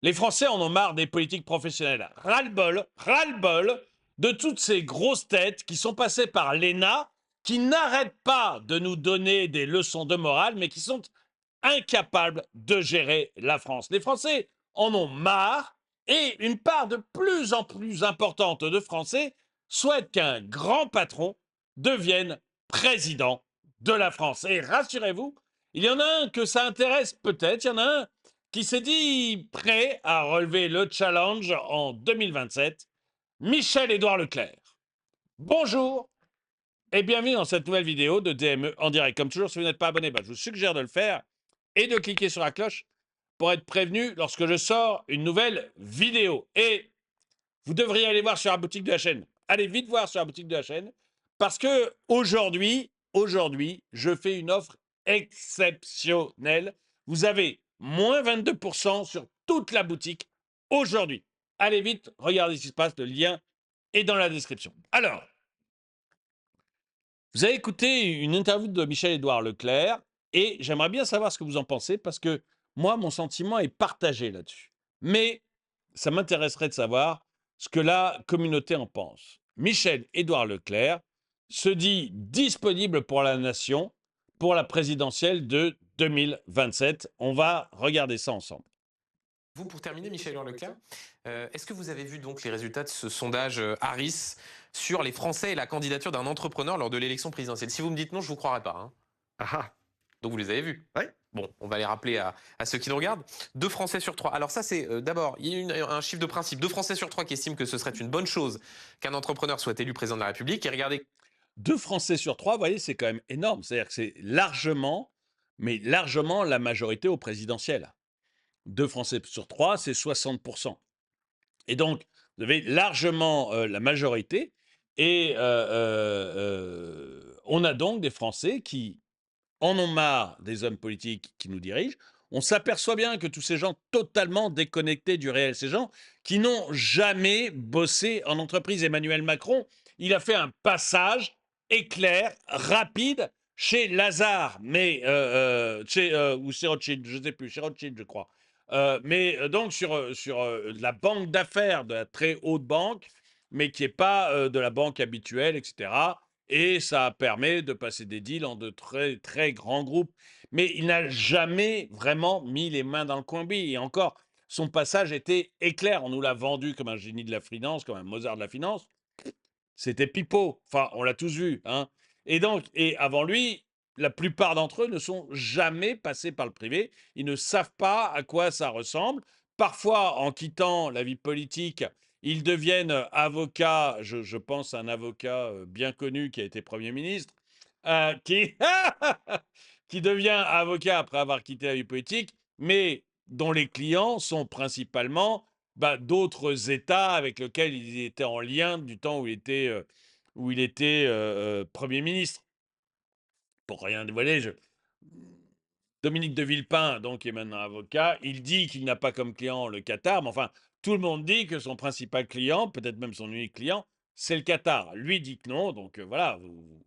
Les Français en ont marre des politiques professionnelles. Ras-le-bol de toutes ces grosses têtes qui sont passées par l'ENA, qui n'arrêtent pas de nous donner des leçons de morale, mais qui sont incapables de gérer la France. Les Français en ont marre et une part de plus en plus importante de Français souhaitent qu'un grand patron devienne président de la France. Et rassurez-vous, il y en a un que ça intéresse peut-être, il y en a un qui s'est dit prêt à relever le challenge en 2027, Michel-Édouard Leclerc. Bonjour et bienvenue dans cette nouvelle vidéo de DME en direct. Comme toujours, si vous n'êtes pas abonné, je vous suggère de le faire et de cliquer sur la cloche pour être prévenu lorsque je sors une nouvelle vidéo. Et vous devriez aller voir sur la boutique de la chaîne. Allez vite voir sur la boutique de la chaîne parce que aujourd'hui, je fais une offre exceptionnelle. Vous avez moins 22% sur toute la boutique aujourd'hui. Allez vite, regardez ce qui se passe, le lien est dans la description. Alors, vous avez écouté une interview de Michel-Édouard Leclerc et j'aimerais bien savoir ce que vous en pensez parce que moi, mon sentiment est partagé là-dessus. Mais ça m'intéresserait de savoir ce que la communauté en pense. Michel-Édouard Leclerc se dit disponible pour la nation pour la présidentielle de 2027. On va regarder ça ensemble. Vous, pour terminer, Michel-Édouard Leclerc, est-ce que vous avez vu donc les résultats de ce sondage Harris sur les Français et la candidature d'un entrepreneur lors de l'élection présidentielle? Si vous me dites non, je vous croirais pas, hein. Ah ah! Donc vous les avez vus. Ouais. Bon, on va les rappeler à ceux qui nous regardent. 2 Français sur 3. Alors ça, c'est d'abord, il y a un chiffre de principe. 2 Français sur 3 qui estiment que ce serait une bonne chose qu'un entrepreneur soit élu président de la République. Et regardez, 2 Français sur 3, vous voyez, c'est quand même énorme. C'est-à-dire que c'est largement, mais largement la majorité au présidentiel. 2 Français sur 3, c'est 60%. Et donc, vous avez largement la majorité. Et on a donc des Français qui en ont marre des hommes politiques qui nous dirigent. On s'aperçoit bien que tous ces gens totalement déconnectés du réel, ces gens qui n'ont jamais bossé en entreprise. Emmanuel Macron, il a fait un passage éclair, rapide, chez Lazare, mais ou chez Rothschild, je ne sais plus, chez Rothschild, je crois. Donc sur la banque d'affaires, de la très haute banque, mais qui n'est pas de la banque habituelle, etc. Et ça permet de passer des deals en de très, très grands groupes. Mais il n'a jamais vraiment mis les mains dans le cambouis. Et encore, son passage était éclair. On nous l'a vendu comme un génie de la finance, comme un Mozart de la finance. C'était pipeau. Enfin, on l'a tous vu, hein. Et donc, et avant lui, la plupart d'entre eux ne sont jamais passés par le privé. Ils ne savent pas à quoi ça ressemble. Parfois, en quittant la vie politique, ils deviennent avocats. Je pense à un avocat bien connu qui a été Premier ministre, qui, qui devient avocat après avoir quitté la vie politique, mais dont les clients sont principalement d'autres États avec lesquels il était en lien du temps où il était Premier ministre. Pour rien dévoiler, Dominique de Villepin, donc, qui est maintenant avocat, il dit qu'il n'a pas comme client le Qatar, mais enfin, tout le monde dit que son principal client, peut-être même son unique client, c'est le Qatar. Lui dit que non, donc voilà, vous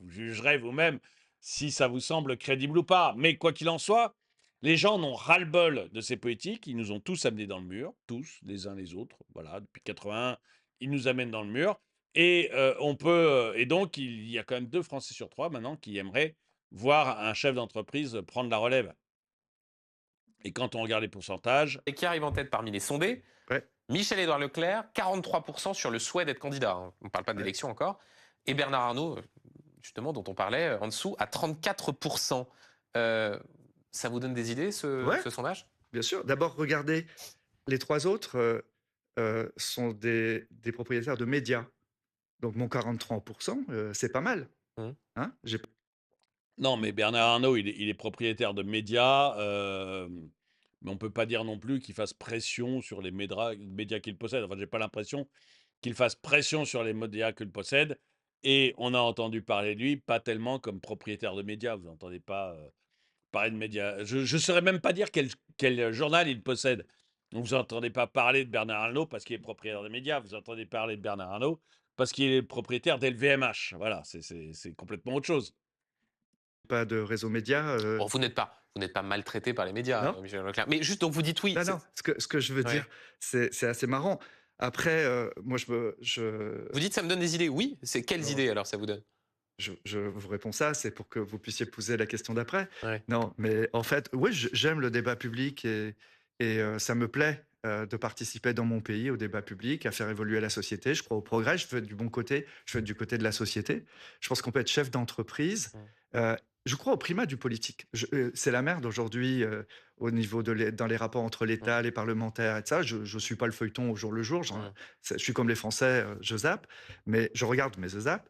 jugerez vous-même si ça vous semble crédible ou pas. Mais quoi qu'il en soit, les gens n'ont ras-le-bol de ces politiques, ils nous ont tous amenés dans le mur, tous, les uns les autres, voilà, depuis 81, ils nous amènent dans le mur, et et donc il y a quand même 2 Français sur 3 maintenant qui aimeraient voir un chef d'entreprise prendre la relève. Et quand on regarde les pourcentages, et qui arrive en tête parmi les sondés, Ouais, Michel-Édouard Leclerc, 43% sur le souhait d'être candidat, hein. On ne parle pas ouais. d'élection encore. Et Bernard Arnault, justement, dont on parlait, en dessous, à 34%. Euh, Ça vous donne des idées, Ouais, ce sondage? bien sûr. D'abord, regardez, les 3 autres, sont des propriétaires de médias. Donc mon 43 c'est pas mal, Mmh. hein? J'ai non, mais Bernard Arnault, il est propriétaire de médias, mais on ne peut pas dire non plus qu'il fasse pression sur les médias qu'il possède. Enfin, j'ai pas l'impression qu'il fasse pression sur les médias qu'il possède. Et on a entendu parler de lui, pas tellement comme propriétaire de médias. Vous n'entendez pas parler de médias. Je ne saurais même pas dire quel journal il possède. Donc, vous n'entendez pas parler de Bernard Arnault parce qu'il est propriétaire de médias. Vous entendez parler de Bernard Arnault parce qu'il est propriétaire d'LVMH. Voilà, c'est complètement autre chose. pas de réseau média. Bon, vous n'êtes pas maltraité par les médias, Non? Michel Leclerc. Mais juste, donc vous dites oui. Non, non, ce que je veux dire, Ouais. c'est assez marrant. Après, moi, Vous dites ça me donne des idées. Oui, c'est quelles non, idées alors ça vous donne? je vous réponds ça, c'est pour que vous puissiez poser la question d'après. Ouais. Non, mais en fait, oui, j'aime le débat public et ça me plaît, de participer dans mon pays au débat public, à faire évoluer la société. Je crois au progrès, je veux être du bon côté, je veux être du côté de la société. Je pense qu'on peut être chef d'entreprise. Mmh. Heu, je crois au primat du politique. C'est la merde aujourd'hui, au niveau dans les rapports entre Mmh. l'État, les parlementaires et ça. Je suis pas le feuilleton au jour le jour, Mmh. je suis comme les Français, je zappe, mais je regarde, mais je zappe.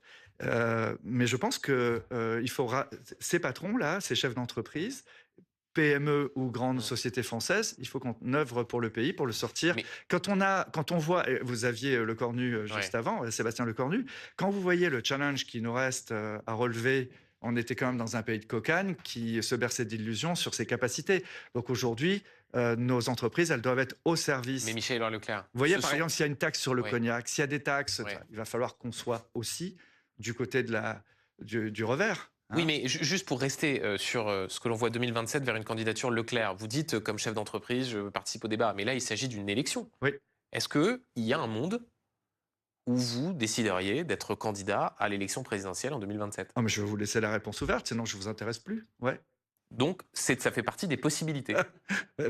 Mais je pense que, il faudra ces patrons-là, ces chefs d'entreprise, PME ou grandes Mmh. sociétés françaises, il faut qu'on œuvre pour le pays, pour le sortir. Mais Quand on voit et vous aviez, Lecornu, juste ouais. avant, Sébastien Lecornu. Quand vous voyez le challenge qui nous reste, à relever, on était quand même dans un pays de cocagne qui se berçait d'illusions sur ses capacités. Donc aujourd'hui, nos entreprises, elles doivent être au Mais service. Michel Leclerc, Vous voyez, ce par sont exemple, s'il y a une taxe sur le ouais, cognac, s'il y a des taxes, ouais. il va falloir qu'on soit aussi du côté du revers, Oui, hein. mais juste pour rester, sur, ce que l'on voit 2027 vers une candidature Leclerc. Vous dites, comme chef d'entreprise: «Je participe au débat», mais là, il s'agit d'une élection. Oui. Est-ce qu'il y a un monde où vous décideriez d'être candidat à l'élection présidentielle en 2027? Ah mais je vais vous laisser la réponse ouverte, sinon je vous intéresse plus. Ouais. Donc ça fait partie des possibilités.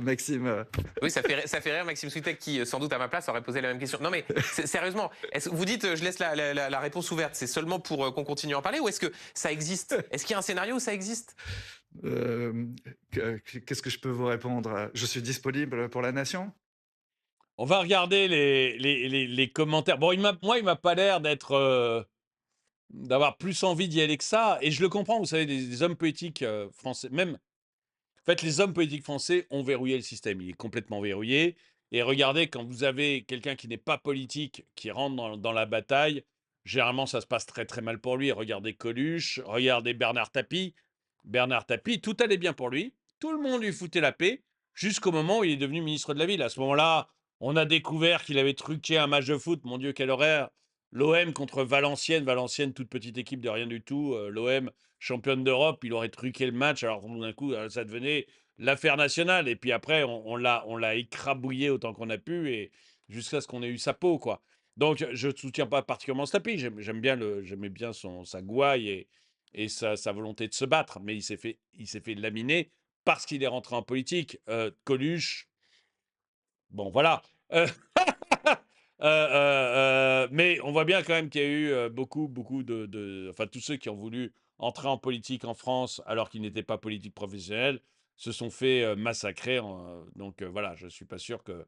Maxime, Oui, ça fait rire Maxime Souitek qui, sans doute à ma place, aurait posé la même question. Non mais sérieusement, vous dites, je laisse la réponse ouverte, c'est seulement pour qu'on continue à en parler ou est-ce que ça existe? Est-ce qu'il y a un scénario où ça existe? hem, qu'est-ce que je peux vous répondre? Je suis disponible pour la nation? On va regarder les commentaires. Bon, il m'a pas l'air d'avoir plus envie d'y aller que ça, et je le comprends. Vous savez, des hommes politiques français, même en fait, les hommes politiques français ont verrouillé le système. Il est complètement verrouillé. Et regardez, quand vous avez quelqu'un qui n'est pas politique, qui rentre dans la bataille, généralement, ça se passe très très mal pour lui. Regardez Coluche, regardez Bernard Tapie. Bernard Tapie, tout allait bien pour lui. Tout le monde lui foutait la paix, jusqu'au moment où il est devenu ministre de la Ville. À ce moment-là, on a découvert qu'il avait truqué un match de foot. Mon Dieu, quel horaire! L'OM contre Valenciennes. Valenciennes, toute petite équipe de rien du tout. L'OM, championne d'Europe, il aurait truqué le match. Alors tout d'un coup, ça devenait l'affaire nationale. Et puis après, on l'a écrabouillé autant qu'on a pu, et jusqu'à ce qu'on ait eu sa peau, quoi. Donc, je ne soutiens pas particulièrement Stapi. J'aimais bien sa gouaille et sa volonté de se battre. Mais il s'est fait laminer parce qu'il est rentré en politique. Coluche, bon, voilà. Euh, mais on voit bien quand même qu'il y a eu beaucoup enfin, tous ceux qui ont voulu entrer en politique en France alors qu'ils n'étaient pas politiques professionnels se sont fait massacrer. Donc voilà, je suis pas sûr que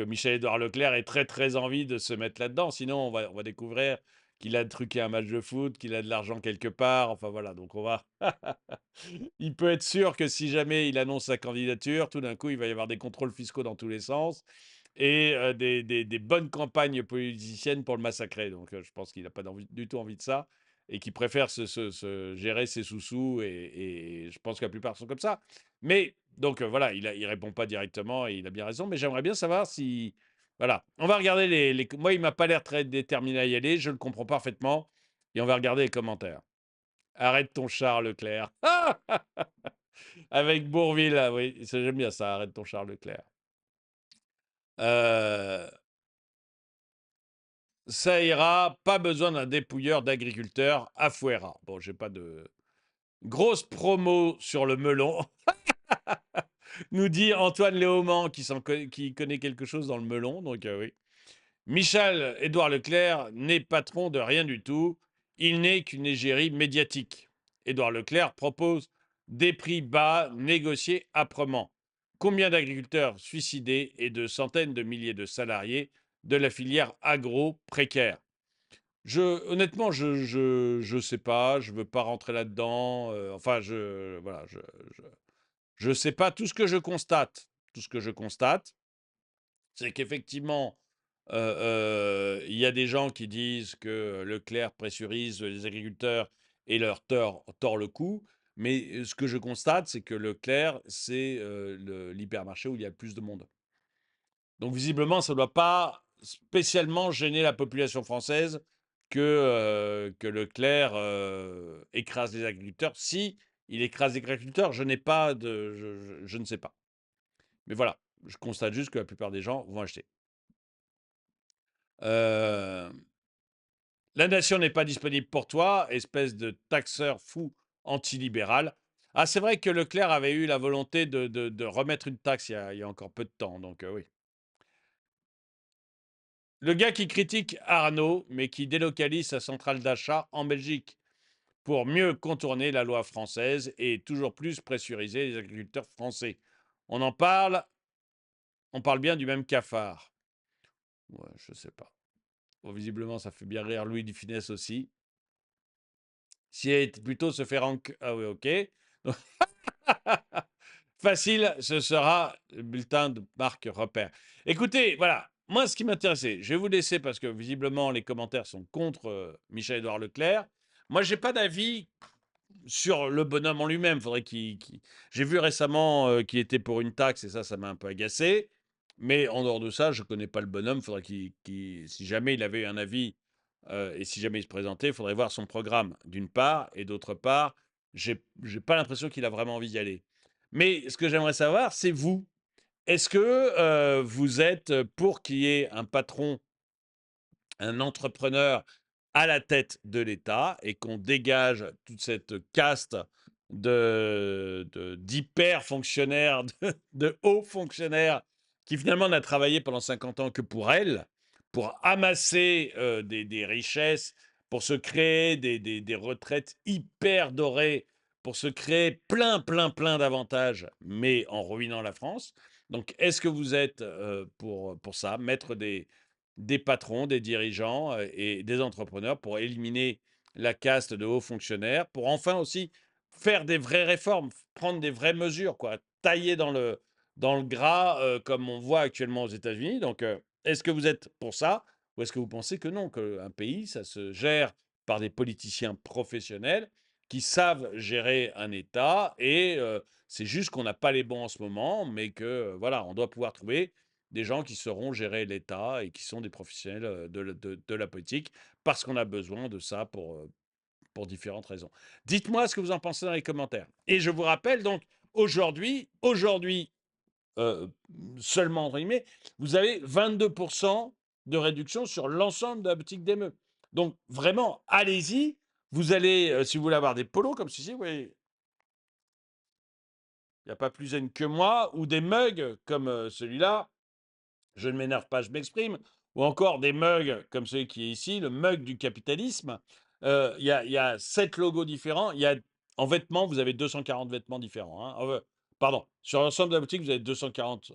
Michel-Édouard Leclerc ait très très envie de se mettre là-dedans. Sinon, on va découvrir qu'il a truqué un match de foot, qu'il a de l'argent quelque part. Enfin voilà, donc on va. Il peut être sûr que si jamais il annonce sa candidature, tout d'un coup, il va y avoir des contrôles fiscaux dans tous les sens et des bonnes campagnes politiciennes pour le massacrer. Donc, je pense qu'il n'a pas du tout envie de ça et qu'il préfère se gérer ses sous-sous, et je pense que la plupart sont comme ça. Mais donc, voilà, il répond pas directement et il a bien raison, mais j'aimerais bien savoir si voilà. On va regarder moi, il m'a pas l'air très déterminé à y aller, je le comprends parfaitement, et on va regarder les commentaires. Arrête ton char, Leclerc. Avec Bourvil, ah oui, j'aime bien ça, arrête ton char, Leclerc. Euh, Ça ira, pas besoin d'un dépouilleur d'agriculteurs à Fouera. Bon, j'ai pas de grosse promo sur le melon, nous dit Antoine Léaumont qui connaît quelque chose dans le melon, donc oui. Michel-Édouard Leclerc n'est patron de rien du tout, il n'est qu'une égérie médiatique. Édouard Leclerc propose des prix bas négociés âprement. Combien d'agriculteurs suicidés et de centaines de milliers de salariés de la filière agro précaire? Honnêtement, je sais pas, je veux pas rentrer là-dedans. Enfin, voilà, je sais pas. Tout ce que je constate, c'est qu'effectivement, il y a des gens qui disent que Leclerc pressurise les agriculteurs et leur tord le cou. Mais ce que je constate, c'est que Leclerc, c'est l'hypermarché où il y a le plus de monde. Donc visiblement, ça ne doit pas spécialement gêner la population française que Leclerc écrase les agriculteurs. Si il écrase les agriculteurs, je n'ai pas de, je ne sais pas. Mais voilà, je constate juste que la plupart des gens vont acheter. Euh, La nation n'est pas disponible pour toi, espèce de taxeur fou antilibéral. Ah, c'est vrai que Leclerc avait eu la volonté de remettre une taxe il y a encore peu de temps, donc oui. Le gars qui critique Arnaud, mais qui délocalise sa centrale d'achat en Belgique pour mieux contourner la loi française et toujours plus pressuriser les agriculteurs français. On en parle, on parle bien du même cafard. Ouais, je sais pas. Bon, visiblement, ça fait bien rire Louis de Funès aussi. Si elle est plutôt se faire en... Ah oui, ok. Facile, ce sera le bulletin de marque repère. Écoutez, voilà, moi ce qui m'intéressait, je vais vous laisser parce que visiblement les commentaires sont contre Michel-Édouard Leclerc. Moi, j'ai pas d'avis sur le bonhomme en lui-même. Faudrait J'ai vu récemment qu'il était pour une taxe et ça m'a un peu agacé. Mais en dehors de ça, je connais pas le bonhomme. Faudrait si jamais il avait un avis et si jamais il se présentait, il faudrait voir son programme d'une part et d'autre part, j'ai pas l'impression qu'il a vraiment envie d'y aller. Mais ce que j'aimerais savoir, c'est vous. Est-ce que vous êtes pour qu'il y ait un patron, un entrepreneur à la tête de l'État et qu'on dégage toute cette caste d'hyper fonctionnaires, de hauts fonctionnaires qui finalement n'a travaillé pendant 50 ans que pour elle, pour amasser des richesses, pour se créer des retraites hyper dorées, pour se créer plein d'avantages, mais en ruinant la France. Donc, est-ce que vous êtes pour ça, mettre des patrons, des dirigeants et des entrepreneurs pour éliminer la caste de hauts fonctionnaires, pour enfin aussi faire des vraies réformes, prendre des vraies mesures, quoi, tailler dans le gras comme on voit actuellement aux États-Unis. Donc, est-ce que vous êtes pour ça ou est-ce que vous pensez que non, qu'un pays, ça se gère par des politiciens professionnels qui savent gérer un État et c'est juste qu'on n'a pas les bons en ce moment, mais que voilà, on doit pouvoir trouver des gens qui sauront gérer l'État et qui sont des professionnels de la politique, parce qu'on a besoin de ça pour différentes raisons. Dites-moi ce que vous en pensez dans les commentaires. Et je vous rappelle donc, aujourd'hui euh, seulement, entre guillemets, vous avez 22% de réduction sur l'ensemble de la boutique d'ME. Donc vraiment, allez-y. Vous allez, si vous voulez avoir des polos comme ceci, vous voyez, il n'y a pas plus zen que moi, ou des mugs comme celui-là, je ne m'énerve pas, je m'exprime, ou encore des mugs comme celui qui est ici, le mug du capitalisme. Il y a 7 logos différents. En vêtements, vous avez 240 vêtements différents, hein. Pardon, sur l'ensemble de la boutique, vous avez 240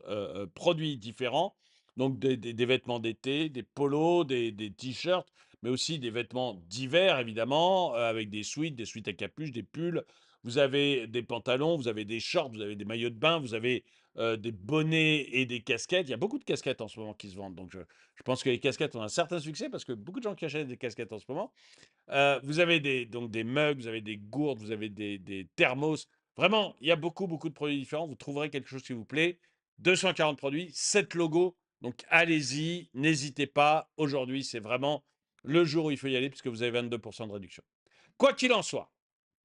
produits différents. Donc des vêtements d'été, des polos, des t-shirts, mais aussi des vêtements d'hiver, évidemment, avec des suites à capuche, des pulls. Vous avez des pantalons, vous avez des shorts, vous avez des maillots de bain, vous avez des bonnets et des casquettes. Il y a beaucoup de casquettes en ce moment qui se vendent. Donc, je pense que les casquettes ont un certain succès parce que beaucoup de gens qui achètent des casquettes en ce moment. Vous avez donc des mugs, vous avez des gourdes, vous avez des thermos. Vraiment, il y a beaucoup de produits différents. Vous trouverez quelque chose qui vous plaît. 240 produits, 7 logos. Donc, allez-y, n'hésitez pas. Aujourd'hui, c'est vraiment le jour où il faut y aller puisque vous avez 22% de réduction. Quoi qu'il en soit,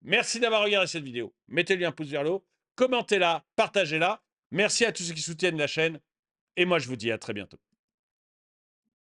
merci d'avoir regardé cette vidéo. Mettez-lui un pouce vers le haut, commentez-la, partagez-la. Merci à tous ceux qui soutiennent la chaîne. Et moi, je vous dis à très bientôt.